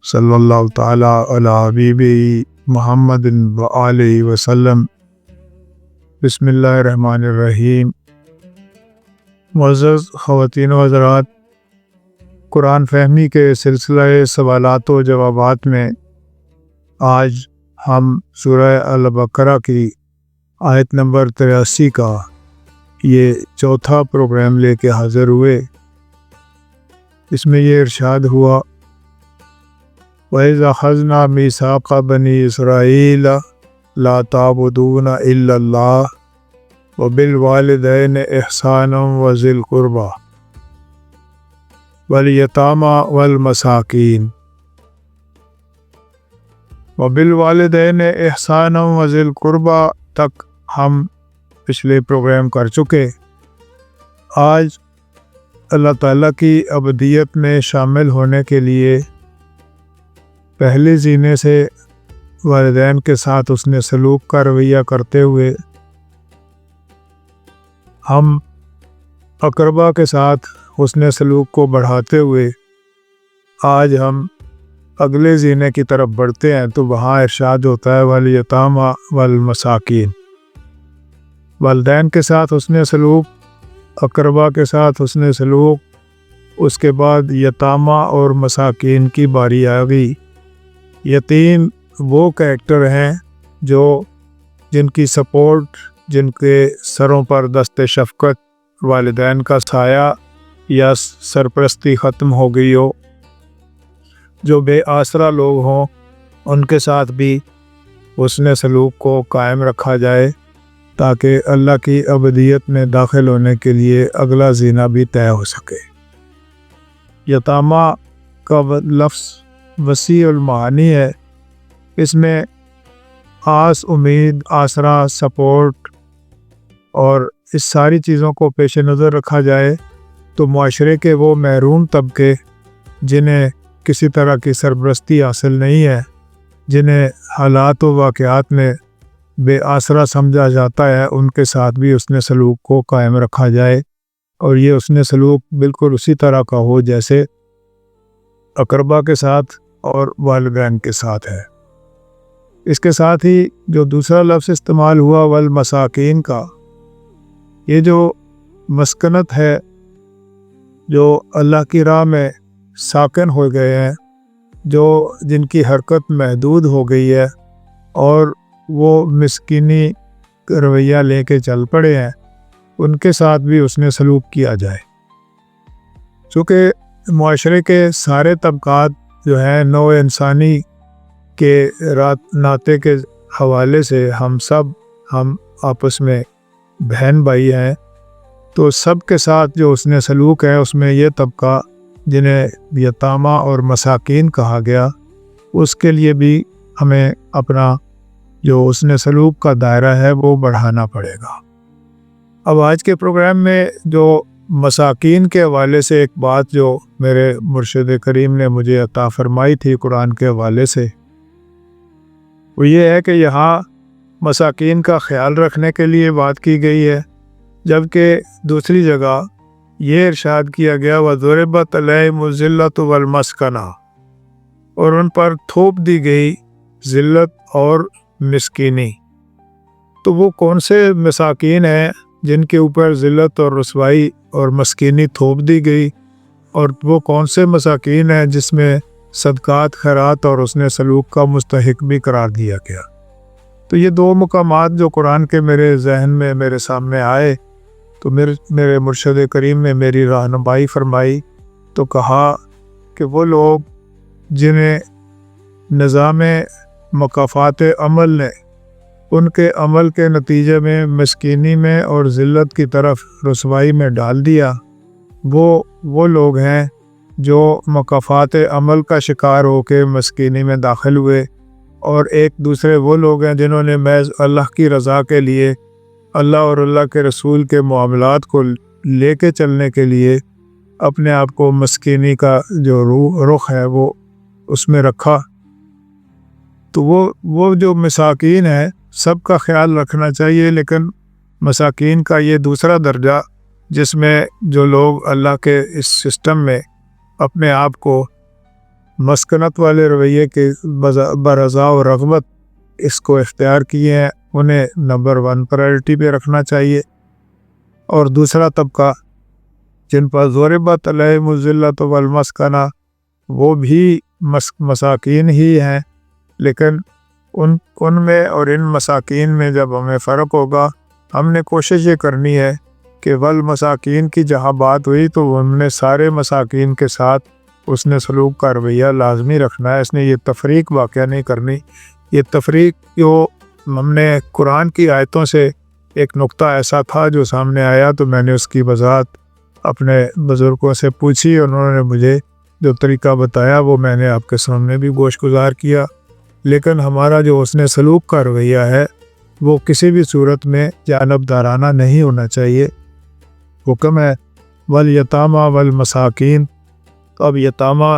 صلی اللہ تعالی علی حبیبی محمد و آلہ وسلم۔ بسم اللہ الرحمن الرحیم۔ معزز خواتین و حضرات، قرآن فہمی کے سلسلہ سوالات و جوابات میں آج ہم سورہ البقرہ کی آیت نمبر 83 کا یہ چوتھا پروگرام لے کے حاضر ہوئے۔ اس میں یہ ارشاد ہوا، وَإِذْ أَخَذْنَا مِيثَاقَ بَنِي إِسْرَائِيلَ لَا تَعْبُدُونَ إِلَّا اللَّهَ وَبِالْوَالِدَيْنِ إِحْسَانًا وَذِي الْقُرْبَى وَالْيَتَامَى وَالْمَسَاكِينِ وَبِالْوَالِدَيْنِ إِحْسَانًا وَذِي الْقُرْبَى تک ہم پچھلے پروگرام کر چکے۔ آج اللہ تعالیٰ کی عبودیت میں شامل ہونے کے لیے پہلے زینے سے والدین کے ساتھ حسن سلوک کا رویہ کرتے ہوئے ہم اقربا کے ساتھ حسن سلوک کو بڑھاتے ہوئے آج ہم اگلے زینے کی طرف بڑھتے ہیں، تو وہاں ارشاد ہوتا ہے والیتاما والمساکین، والدین کے ساتھ حسن سلوک، اقربا کے ساتھ حسن سلوک، اس کے بعد یتامہ اور مساکین کی باری آ گئی۔ یتیم وہ کریکٹر ہیں جن کی سپورٹ، جن کے سروں پر دست شفقت والدین کا سایہ یا سرپرستی ختم ہو گئی ہو، جو بے آسرا لوگ ہوں، ان کے ساتھ بھی حسن سلوک کو قائم رکھا جائے تاکہ اللہ کی عبودیت میں داخل ہونے کے لیے اگلا زینہ بھی طے ہو سکے۔ یتامہ کا لفظ وسیع المعانی ہے، اس میں آس، امید، آسرا، سپورٹ اور اس ساری چیزوں کو پیش نظر رکھا جائے تو معاشرے کے وہ محروم طبقے جنہیں کسی طرح کی سرپرستی حاصل نہیں ہے، جنہیں حالات و واقعات میں بے آسرا سمجھا جاتا ہے، ان کے ساتھ بھی حسن سلوک کو قائم رکھا جائے، اور یہ حسن سلوک بالکل اسی طرح کا ہو جیسے اقربا کے ساتھ اور والدین کے ساتھ ہے۔ اس کے ساتھ ہی جو دوسرا لفظ استعمال ہوا والمساکین کا، یہ جو مسکنت ہے، جو اللہ کی راہ میں ساکن ہو گئے ہیں، جن کی حرکت محدود ہو گئی ہے اور وہ مسکینی رویہ لے کے چل پڑے ہیں، ان کے ساتھ بھی حسن سلوک کیا جائے۔ چونکہ معاشرے کے سارے طبقات جو ہیں نوع انسانی کے ناطے کے حوالے سے ہم آپس میں بہن بھائی ہیں، تو سب کے ساتھ جو حسن سلوک ہے اس میں یہ طبقہ جنہیں یتامہ اور مساکین کہا گیا، اس کے لیے بھی ہمیں اپنا جو حسن سلوک کا دائرہ ہے وہ بڑھانا پڑے گا۔ اب آج کے پروگرام میں جو مساکین کے حوالے سے ایک بات جو میرے مرشد کریم نے مجھے عطا فرمائی تھی قرآن کے حوالے سے، وہ یہ ہے کہ یہاں مساکین کا خیال رکھنے کے لیے بات کی گئی ہے، جبکہ دوسری جگہ یہ ارشاد کیا گیا وَضُرِبَتْ عَلَيْهِمُ الذِّلَّةُ وَالْمَسْكَنَةُ، اور ان پر تھوپ دی گئی ذلت اور مسکینی۔ تو وہ کون سے مساکین ہیں جن کے اوپر ذلت اور رسوائی اور مسکینی تھوپ دی گئی، اور وہ کون سے مساکین ہیں جس میں صدقات، خیرات اور حسن سلوک کا مستحق بھی قرار دیا گیا؟ تو یہ دو مقامات جو قرآن کے میرے ذہن میں میرے سامنے آئے، تو میرے مرشد کریم نے میری رہنمائی فرمائی، تو کہا کہ وہ لوگ جنہیں نظام مکافات عمل نے ان کے عمل کے نتیجے میں مسکینی میں اور ذلت کی طرف رسوائی میں ڈال دیا، وہ لوگ ہیں جو مکافات عمل کا شکار ہو کے مسکینی میں داخل ہوئے، اور ایک دوسرے وہ لوگ ہیں جنہوں نے محض اللہ کی رضا کے لیے، اللہ اور اللہ کے رسول کے معاملات کو لے کے چلنے کے لیے اپنے آپ کو مسکینی کا جو رخ ہے وہ اس میں رکھا۔ تو وہ جو مساکین ہیں سب کا خیال رکھنا چاہیے، لیکن مساکین کا یہ دوسرا درجہ جس میں جو لوگ اللہ کے اس سسٹم میں اپنے آپ کو مسکنت والے رویے کے برضا و رغبت اس کو اختیار کیے ہیں انہیں نمبر 1 پرائرٹی پہ رکھنا چاہیے۔ اور دوسرا طبقہ جن پر ضربت علیہم الذلۃ والمسکنہ وہ بھی مساکین ہی ہیں، لیکن ان میں اور ان مساکین میں جب ہمیں فرق ہوگا، ہم نے کوشش یہ کرنی ہے کہ والمساکین کی جہاں بات ہوئی تو ہم نے سارے مساکین کے ساتھ اس نے سلوک کا رویہ لازمی رکھنا ہے، اس نے یہ تفریق واقعہ نہیں کرنی۔ یہ تفریق جو ہم نے قرآن کی آیتوں سے ایک نقطہ ایسا تھا جو سامنے آیا تو میں نے اس کی وضاحت اپنے بزرگوں سے پوچھی، انہوں نے مجھے جو طریقہ بتایا وہ میں نے آپ کے سامنے بھی گوش گزار کیا۔ لیکن ہمارا جو حسن سلوک کا رویہ ہے وہ کسی بھی صورت میں جانبدارانہ نہیں ہونا چاہیے۔ حکم ہے والیتامیٰ والمساکین، تو اب یتامہ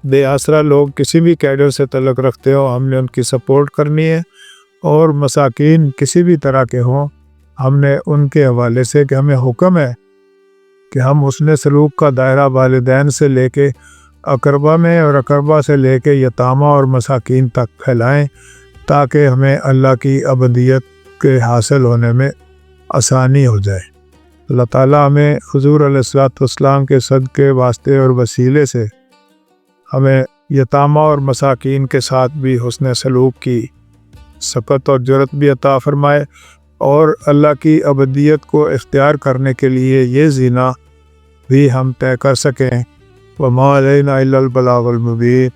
بے آسرا لوگ کسی بھی کیڈر سے تعلق رکھتے ہو ہم نے ان کی سپورٹ کرنی ہے، اور مساکین کسی بھی طرح کے ہوں ہم نے ان کے حوالے سے کہ ہمیں حکم ہے کہ ہم حسن سلوک کا دائرہ والدین سے لے کے اقربا میں اور اقربا سے لے کے یتامہ اور مساکین تک پھیلائیں تاکہ ہمیں اللہ کی ابدیت کے حاصل ہونے میں آسانی ہو جائے۔ اللہ تعالیٰ ہمیں حضور علیہ الصلوۃ والسلام کے صدقے واسطے اور وسیلے سے ہمیں یتامہ اور مساکین کے ساتھ بھی حسن سلوک کی سبقت اور جرأت بھی عطا فرمائے، اور اللہ کی ابدیت کو اختیار کرنے کے لیے یہ زینہ بھی ہم طے کر سکیں۔ وما علینا الا البلاغ المبین۔